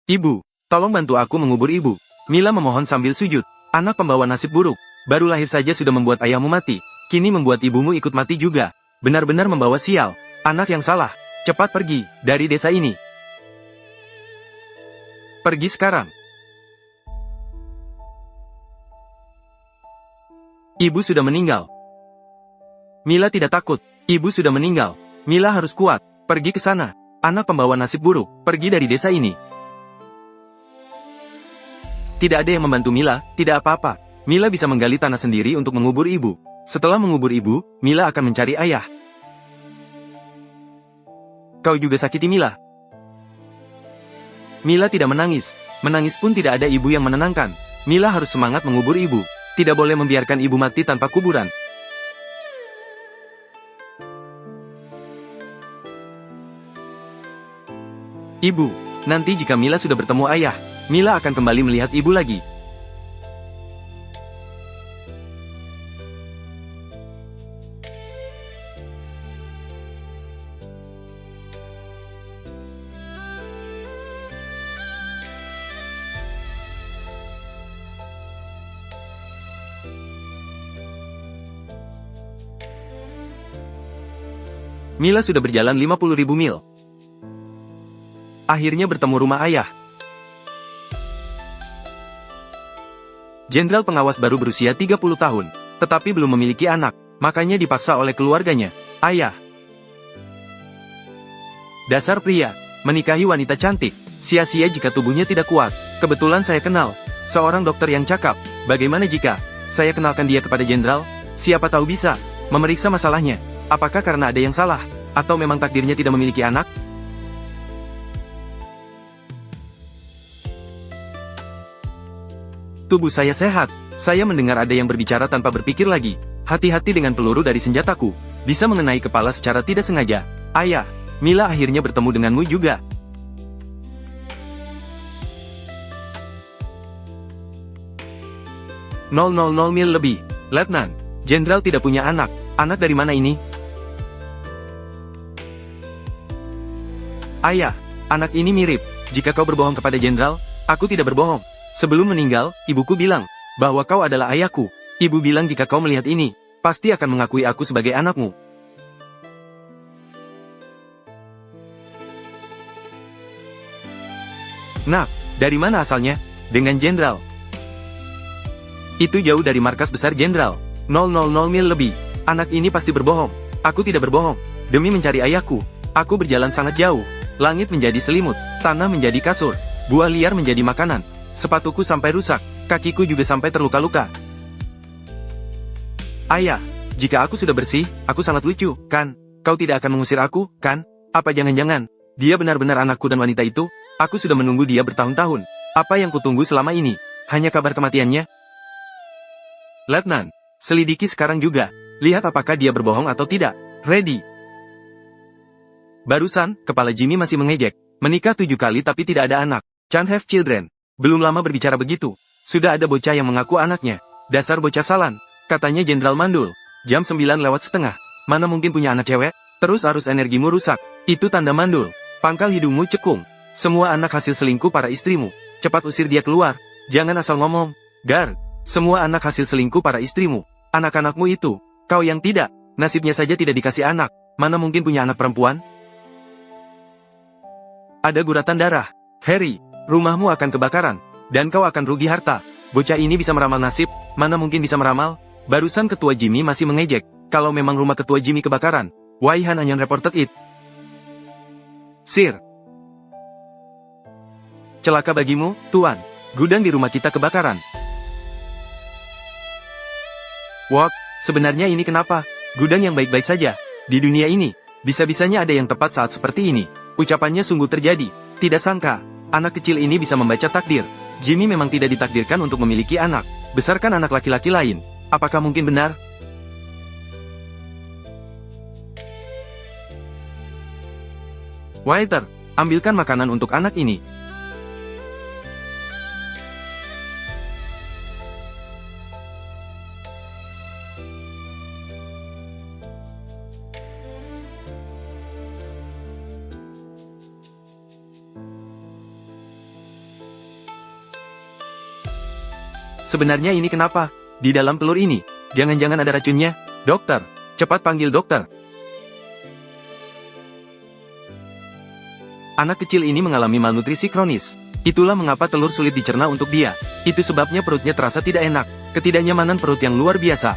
Ibu, tolong bantu aku mengubur ibu. Mila memohon sambil sujud. Anak pembawa nasib buruk. Baru lahir saja sudah membuat ayahmu mati. Kini membuat ibumu ikut mati juga. Benar-benar membawa sial. Anak yang salah. Cepat pergi dari desa ini. Pergi sekarang. Ibu sudah meninggal. Mila tidak takut. Ibu sudah meninggal. Mila harus kuat. Pergi ke sana. Anak pembawa nasib buruk. Pergi dari desa ini. Tidak ada yang membantu Mila, tidak apa-apa. Mila bisa menggali tanah sendiri untuk mengubur ibu. Setelah mengubur ibu, Mila akan mencari ayah. Kau juga sakiti Mila. Mila tidak menangis. Menangis pun tidak ada ibu yang menenangkan. Mila harus semangat mengubur ibu. Tidak boleh membiarkan ibu mati tanpa kuburan. Ibu, nanti jika Mila sudah bertemu ayah, Mila akan kembali melihat ibu lagi. Mila sudah berjalan 50.000 mil. Akhirnya bertemu rumah ayah. Jenderal pengawas baru berusia 30 tahun, tetapi belum memiliki anak, makanya dipaksa oleh keluarganya. Ayah. Dasar pria, menikahi wanita cantik, sia-sia jika tubuhnya tidak kuat. Kebetulan saya kenal seorang dokter yang cakap. Bagaimana jika saya kenalkan dia kepada jenderal? Siapa tahu bisa memeriksa masalahnya. Apakah karena ada yang salah, atau memang takdirnya tidak memiliki anak? Tubuh saya sehat. Saya mendengar ada yang berbicara tanpa berpikir lagi. Hati-hati dengan peluru dari senjataku. Bisa mengenai kepala secara tidak sengaja. Ayah, Mila akhirnya bertemu denganmu juga. Nol mil lebih. Letnan, Jenderal tidak punya anak. Anak dari mana ini? Ayah, anak ini mirip. Jika kau berbohong kepada Jenderal, aku tidak berbohong. Sebelum meninggal, ibuku bilang bahwa kau adalah ayahku. Ibu bilang jika kau melihat ini, pasti akan mengakui aku sebagai anakmu. Nah, dari mana asalnya? Dengan Jenderal. Itu jauh dari markas besar Jenderal. 000 mil lebih. Anak ini pasti berbohong. Aku tidak berbohong. Demi mencari ayahku, aku berjalan sangat jauh. Langit menjadi selimut, tanah menjadi kasur, buah liar menjadi makanan. Sepatuku sampai rusak, kakiku juga sampai terluka-luka. Ayah, jika aku sudah bersih, aku sangat lucu, kan? Kau tidak akan mengusir aku, kan? Apa jangan-jangan dia benar-benar anakku dan wanita itu? Aku sudah menunggu dia bertahun-tahun. Apa yang kutunggu selama ini? Hanya kabar kematiannya? Letnan, selidiki sekarang juga. Lihat apakah dia berbohong atau tidak. Ready. Barusan, kepala Jimmy masih mengejek. Menikah 7 kali tapi tidak ada anak. Can't have children. Belum lama berbicara begitu, sudah ada bocah yang mengaku anaknya. Dasar bocah salan, katanya Jenderal Mandul. Jam 9:30. Mana mungkin punya anak cewek? Terus arus energimu rusak. Itu tanda mandul. Pangkal hidungmu cekung. Semua anak hasil selingkuh para istrimu. Cepat usir dia keluar. Jangan asal ngomong. Gar. Semua anak hasil selingkuh para istrimu. Anak-anakmu itu. Kau yang tidak. Nasibnya saja tidak dikasih anak. Mana mungkin punya anak perempuan? Ada guratan darah. Harry. Rumahmu akan kebakaran, dan kau akan rugi harta. Bocah ini bisa meramal nasib, mana mungkin bisa meramal? Barusan ketua Jimmy masih mengejek, kalau memang rumah ketua Jimmy kebakaran. Waihan Anyan reported it. Sir. Celaka bagimu, Tuan. Gudang di rumah kita kebakaran. What? Sebenarnya ini kenapa? Gudang yang baik-baik saja. Di dunia ini, bisa-bisanya ada yang tepat saat seperti ini. Ucapannya sungguh terjadi. Tidak sangka. Anak kecil ini bisa membaca takdir. Jimmy memang tidak ditakdirkan untuk memiliki anak. Besarkan anak laki-laki lain. Apakah mungkin benar? Waiter, ambilkan makanan untuk anak ini. Sebenarnya ini kenapa? Di dalam telur ini, jangan-jangan ada racunnya? Dokter, cepat panggil dokter. Anak kecil ini mengalami malnutrisi kronis. Itulah mengapa telur sulit dicerna untuk dia. Itu sebabnya perutnya terasa tidak enak. Ketidaknyamanan perut yang luar biasa.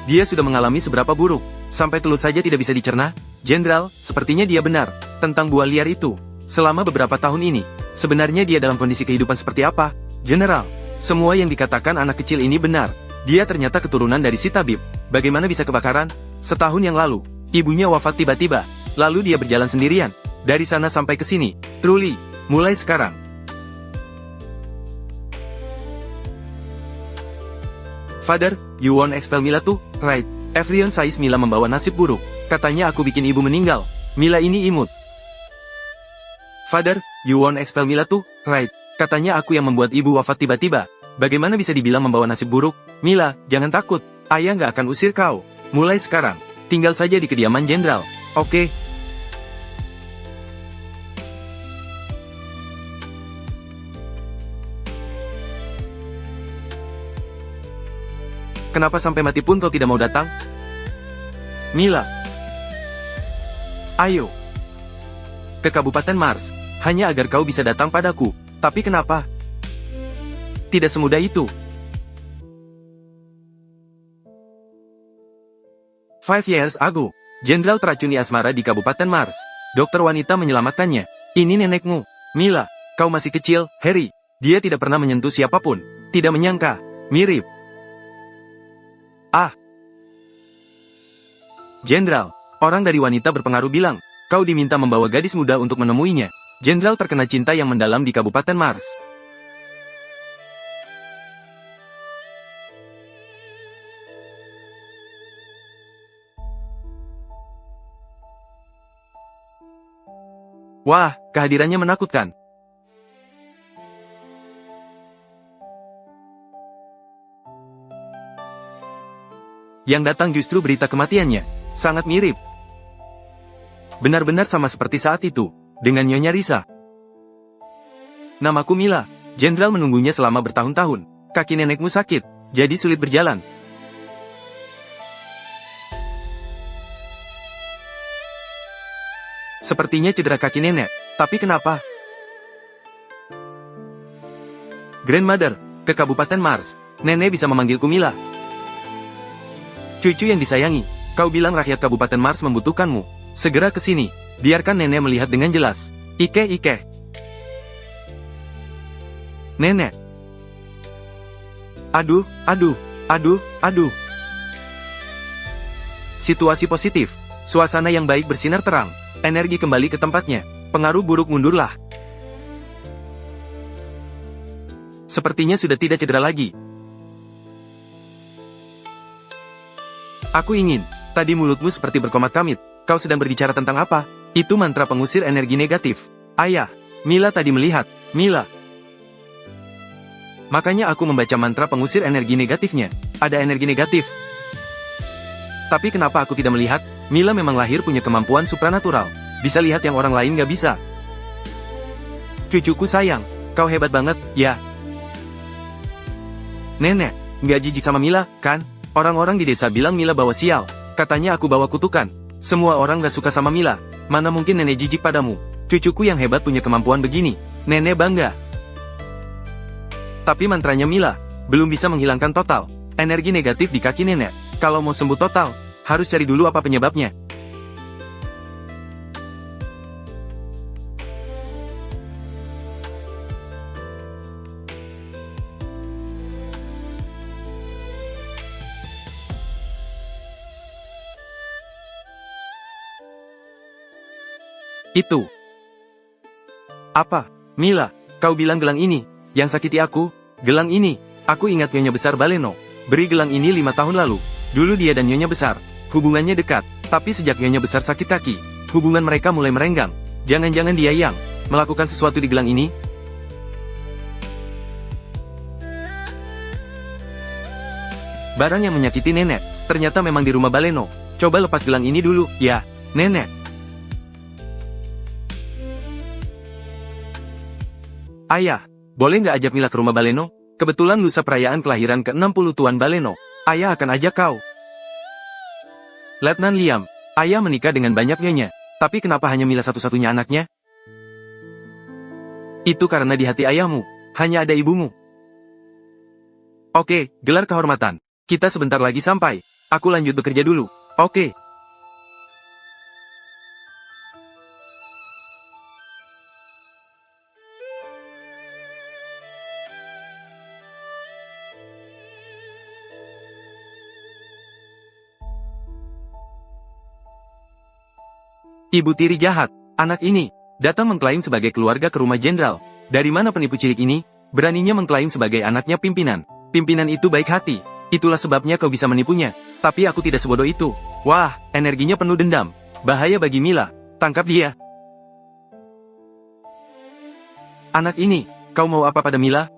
Dia sudah mengalami seberapa buruk, sampai telur saja tidak bisa dicerna? Jenderal, sepertinya dia benar, tentang buah liar itu. Selama beberapa tahun ini, sebenarnya dia dalam kondisi kehidupan seperti apa? Jenderal, semua yang dikatakan anak kecil ini benar. Dia ternyata keturunan dari si tabib. Bagaimana bisa kebakaran? Setahun yang lalu, ibunya wafat tiba-tiba. Lalu dia berjalan sendirian, dari sana sampai ke sini. Truly, mulai sekarang. Father, you won't expel Mila too, right? Everyone says Mila membawa nasib buruk. Katanya aku bikin ibu meninggal. Mila ini imut. Father, you won't expel Mila too, right? Katanya aku yang membuat ibu wafat tiba-tiba. Bagaimana bisa dibilang membawa nasib buruk? Mila, jangan takut. Ayah nggak akan usir kau. Mulai sekarang, tinggal saja di kediaman jenderal. Oke? Kenapa sampai mati pun kau tidak mau datang? Mila. Ayo. Ke Kabupaten Mars. Hanya agar kau bisa datang padaku. Tapi kenapa? Tidak semudah itu. 5 years ago, Jenderal teracuni asmara di Kabupaten Mars. Dokter wanita menyelamatkannya. Ini nenekmu. Mila, kau masih kecil, Harry. Dia tidak pernah menyentuh siapapun. Tidak menyangka. Mirip. Ah. Jenderal, orang dari wanita berpengaruh bilang, kau diminta membawa gadis muda untuk menemuinya. Jenderal terkena cinta yang mendalam di Kabupaten Mars. Wah, kehadirannya menakutkan. Yang datang justru berita kematiannya. Sangat mirip. Benar-benar sama seperti saat itu, dengan Nyonya Risa. Namaku Mila. Jenderal menunggunya selama bertahun-tahun. Kaki nenekmu sakit, jadi sulit berjalan. Sepertinya cedera kaki nenek, tapi kenapa? Grandmother, ke Kabupaten Mars. Nenek bisa memanggilku Mila. Cucu yang disayangi, kau bilang rakyat Kabupaten Mars membutuhkanmu. Segera ke sini, biarkan nenek melihat dengan jelas. Ike. Nenek. Aduh. Situasi positif. Suasana yang baik bersinar terang. Energi kembali ke tempatnya. Pengaruh buruk mundurlah. Sepertinya sudah tidak cedera lagi. Aku ingin. Tadi mulutmu seperti berkomat kamit. Kau sedang berbicara tentang apa? Itu mantra pengusir energi negatif. Ayah, Mila tadi melihat. Mila. Makanya aku membaca mantra pengusir energi negatifnya. Ada energi negatif. Tapi kenapa aku tidak melihat? Mila memang lahir punya kemampuan supranatural. Bisa lihat yang orang lain gak bisa. Cucuku sayang, kau hebat banget, ya. Nenek, gak jijik sama Mila, kan? Orang-orang di desa bilang Mila bawa sial. Katanya aku bawa kutukan. Semua orang gak suka sama Mila. Mana mungkin nenek jijik padamu? Cucuku yang hebat punya kemampuan begini. Nenek bangga. Tapi mantranya Mila belum bisa menghilangkan total energi negatif di kaki nenek. Kalau mau sembuh total, harus cari dulu apa penyebabnya. Itu. Apa? Mila, kau bilang gelang ini yang sakiti aku? Gelang ini, aku ingat Nyonya Besar Baleno. Beri gelang ini 5 tahun lalu. Dulu dia dan Nyonya Besar, hubungannya dekat. Tapi sejak Nyonya Besar sakit kaki, hubungan mereka mulai merenggang. Jangan-jangan dia yang melakukan sesuatu di gelang ini? Barang yang menyakiti nenek, ternyata memang di rumah Baleno. Coba lepas gelang ini dulu, ya, nenek. Ayah, boleh nggak ajak Mila ke rumah Baleno? Kebetulan lusa perayaan kelahiran ke-60 Tuan Baleno. Ayah akan ajak kau. Letnan Liam, ayah menikah dengan banyak nyonya. Tapi kenapa hanya Mila satu-satunya anaknya? Itu karena di hati ayahmu, hanya ada ibumu. Oke, gelar kehormatan. Kita sebentar lagi sampai. Aku lanjut bekerja dulu. Oke. Ibu tiri jahat, anak ini, datang mengklaim sebagai keluarga ke rumah jenderal. Dari mana penipu cilik ini, beraninya mengklaim sebagai anaknya pimpinan. Pimpinan itu baik hati, itulah sebabnya kau bisa menipunya. Tapi aku tidak sebodoh itu. Wah, energinya penuh dendam. Bahaya bagi Mila, tangkap dia. Anak ini, kau mau apa pada Mila?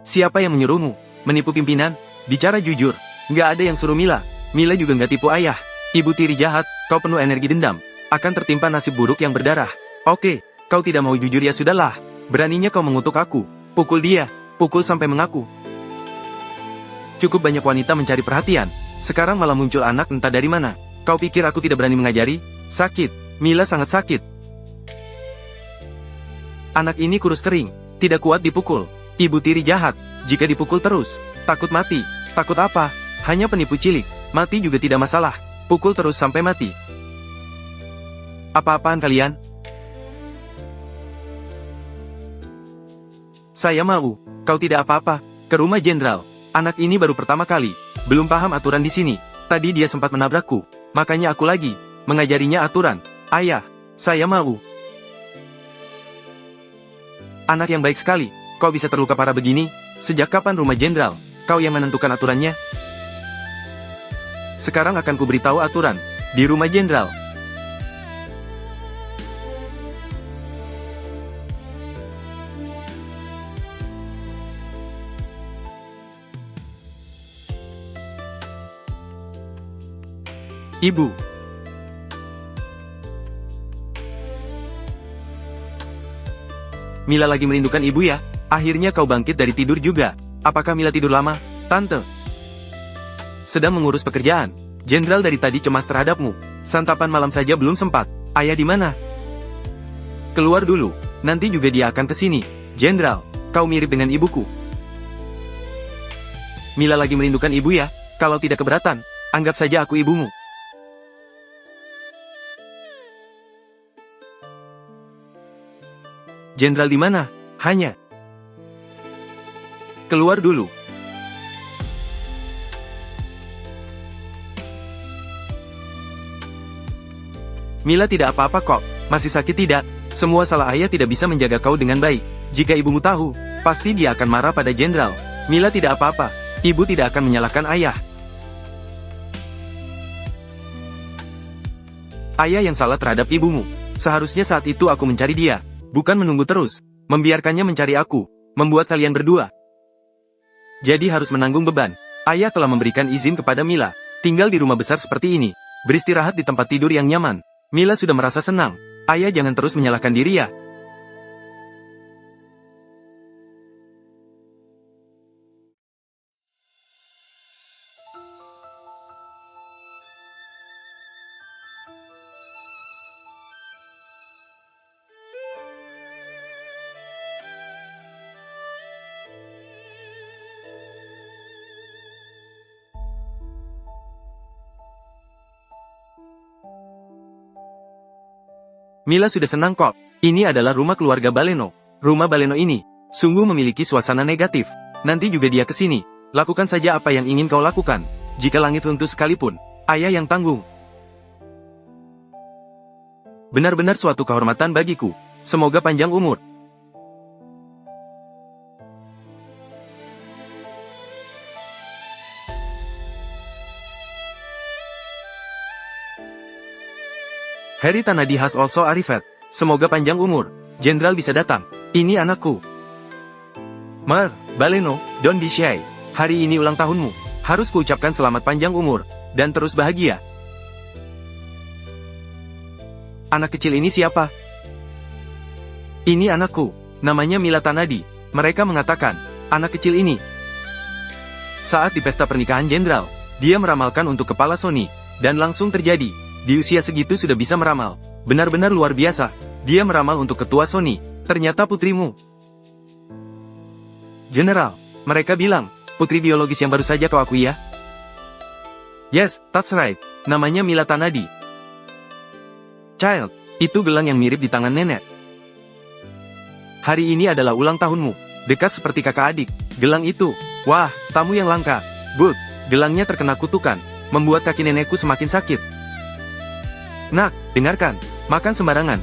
Siapa yang menyuruhmu? Menipu pimpinan? Bicara jujur, nggak ada yang suruh Mila. Mila juga nggak tipu ayah. Ibu tiri jahat, kau penuh energi dendam. Akan tertimpa nasib buruk yang berdarah. Oke, kau tidak mau jujur ya sudahlah. Beraninya kau mengutuk aku. Pukul dia, pukul sampai mengaku. Cukup banyak wanita mencari perhatian. Sekarang malah muncul anak entah dari mana. Kau pikir aku tidak berani mengajari? Sakit, Mila sangat sakit. Anak ini kurus kering, tidak kuat dipukul. Ibu tiri jahat, jika dipukul terus, takut mati. Takut apa? Hanya penipu cilik, mati juga tidak masalah. Pukul terus sampai mati. Apa-apaan kalian? Saya mau, kau tidak apa-apa, ke rumah jenderal. Anak ini baru pertama kali, belum paham aturan di sini. Tadi dia sempat menabrakku, makanya aku lagi mengajarinya aturan. Ayah, saya mau. Anak yang baik sekali, kau bisa terluka parah begini? Sejak kapan rumah jenderal? Kau yang menentukan aturannya? Sekarang akan kuberitahu aturan di rumah jenderal. Ibu. Mila lagi merindukan ibu ya? Akhirnya kau bangkit dari tidur juga. Apakah Mila tidur lama, Tante? Sedang mengurus pekerjaan. Jenderal dari tadi cemas terhadapmu. Santapan malam saja belum sempat. Ayah di mana? Keluar dulu. Nanti juga dia akan ke sini. Jenderal, kau mirip dengan ibuku. Mila lagi merindukan ibu ya? Kalau tidak keberatan, anggap saja aku ibumu. Jenderal di mana? Hanya. Keluar dulu. Mila tidak apa-apa kok, masih sakit tidak? Semua salah ayah tidak bisa menjaga kau dengan baik. Jika ibumu tahu, pasti dia akan marah pada jenderal. Mila tidak apa-apa, ibu tidak akan menyalahkan ayah. Ayah yang salah terhadap ibumu. Seharusnya saat itu aku mencari dia, bukan menunggu terus, membiarkannya mencari aku, membuat kalian berdua. Jadi harus menanggung beban. Ayah telah memberikan izin kepada Mila, tinggal di rumah besar seperti ini, beristirahat di tempat tidur yang nyaman. Mila sudah merasa senang. Ayah jangan terus menyalahkan diri ya. Mila sudah senang kok. Ini adalah rumah keluarga Baleno. Rumah Baleno ini sungguh memiliki suasana negatif. Nanti juga dia ke sini. Lakukan saja apa yang ingin kau lakukan. Jika langit runtuh sekalipun, ayah yang tanggung. Benar-benar suatu kehormatan bagiku. Semoga panjang umur. Harry Tanadi has also arrived. Semoga panjang umur. Jenderal bisa datang. Ini anakku. Mer, Baleno, don't be shy. Hari ini ulang tahunmu. Harus kuucapkan selamat panjang umur. Dan terus bahagia. Anak kecil ini siapa? Ini anakku. namanya Mila Tanadi. Mereka mengatakan, anak kecil ini. Saat di pesta pernikahan jenderal, dia meramalkan untuk kepala Sony, dan langsung terjadi. Di usia segitu sudah bisa meramal. Benar-benar luar biasa. Dia meramal untuk ketua Sony, ternyata putrimu. General, mereka bilang, putri biologis yang baru saja kau akui ya? Yes, that's right. Namanya Mila Tanadi. Child, itu gelang yang mirip di tangan nenek. Hari ini adalah ulang tahunmu. Dekat seperti kakak adik. Gelang itu, wah, tamu yang langka. But, gelangnya terkena kutukan, membuat kaki nenekku semakin sakit. Nak, dengarkan, makan sembarangan.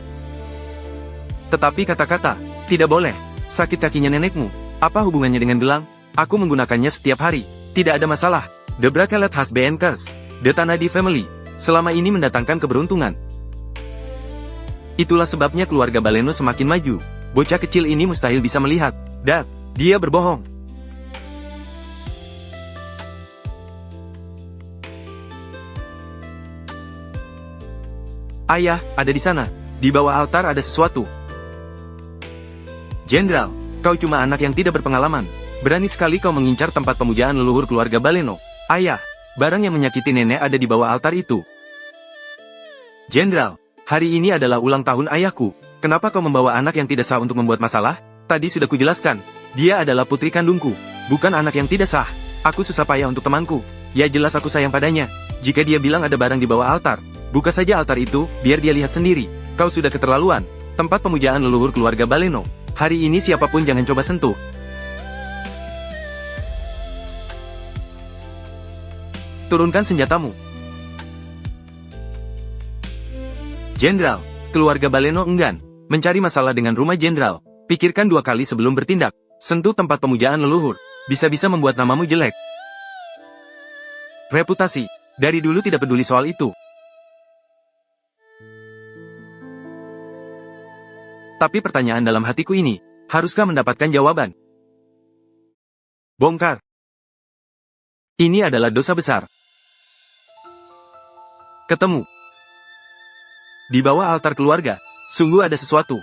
Tetapi kata-kata, tidak boleh. Sakit kakinya nenekmu. Apa hubungannya dengan gelang? Aku menggunakannya setiap hari. Tidak ada masalah. The bracelet has been cursed. The Tanadi family selama ini mendatangkan keberuntungan. Itulah sebabnya keluarga Baleno semakin maju. Bocah kecil ini mustahil bisa melihat. Dad, dia berbohong. Ayah, ada di sana. Di bawah altar ada sesuatu. Jenderal, kau cuma anak yang tidak berpengalaman. Berani sekali kau mengincar tempat pemujaan leluhur keluarga Baleno. Ayah, barang yang menyakiti nenek ada di bawah altar itu. Jenderal, hari ini adalah ulang tahun ayahku. Kenapa kau membawa anak yang tidak sah untuk membuat masalah? Tadi sudah kujelaskan. Dia adalah putri kandungku, bukan anak yang tidak sah. Aku susah payah untuk temanku. Ya jelas aku sayang padanya. Jika dia bilang ada barang di bawah altar, buka saja altar itu, biar dia lihat sendiri. Kau sudah keterlaluan. Tempat pemujaan leluhur keluarga Baleno. Hari ini siapapun jangan coba sentuh. Turunkan senjatamu. Jenderal, keluarga Baleno enggan mencari masalah dengan rumah jenderal. Pikirkan 2 kali sebelum bertindak. Sentuh tempat pemujaan leluhur, bisa-bisa membuat namamu jelek. Reputasi, dari dulu tidak peduli soal itu. Tapi pertanyaan dalam hatiku ini, haruskah mendapatkan jawaban? Bongkar. Ini adalah dosa besar. Ketemu. Di bawah altar keluarga, sungguh ada sesuatu.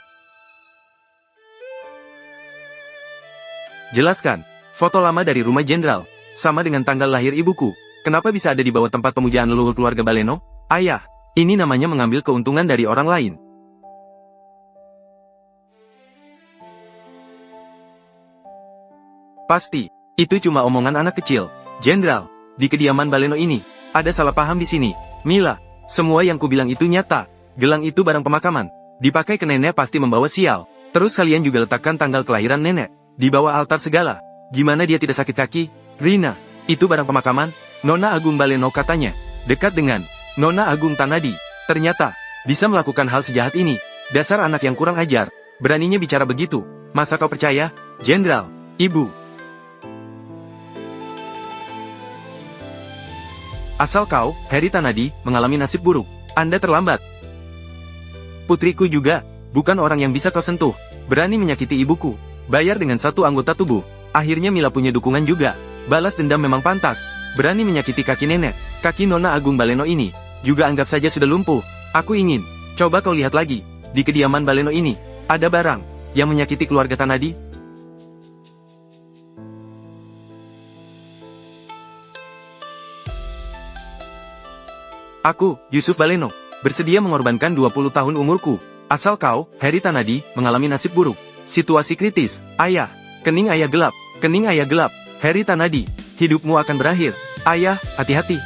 Jelaskan, foto lama dari rumah jenderal, sama dengan tanggal lahir ibuku. Kenapa bisa ada di bawah tempat pemujaan leluhur keluarga Baleno? Ayah, ini namanya mengambil keuntungan dari orang lain. Pasti, itu cuma omongan anak kecil. Jenderal, di kediaman Baleno ini, ada salah paham di sini. Mila, semua yang kubilang itu nyata. Gelang itu barang pemakaman. Dipakai ke nenek pasti membawa sial. Terus kalian juga letakkan tanggal kelahiran nenek di bawah altar segala. Gimana dia tidak sakit kaki? Rina, itu barang pemakaman? Nona Agung Baleno katanya. Dekat dengan Nona Agung Tanadi. Ternyata, bisa melakukan hal sejahat ini. Dasar anak yang kurang ajar. Beraninya bicara begitu. Masa kau percaya? Jenderal, Ibu. Asal kau, Harry Tanadi, mengalami nasib buruk. Anda terlambat. Putriku juga, bukan orang yang bisa kau sentuh. Berani menyakiti ibuku. Bayar dengan 1 anggota tubuh. Akhirnya Mila punya dukungan juga. Balas dendam memang pantas. Berani menyakiti kaki nenek. Kaki Nona Agung Baleno ini, juga anggap saja sudah lumpuh. Aku ingin, coba kau lihat lagi. Di kediaman Baleno ini, ada barang yang menyakiti keluarga Tanadi. Aku, Yusuf Baleno, bersedia mengorbankan 20 tahun umurku. Asal kau, Harry Tanadi, mengalami nasib buruk. Situasi kritis. Ayah, kening ayah gelap. Kening ayah gelap. Harry Tanadi, hidupmu akan berakhir. Ayah, hati-hati.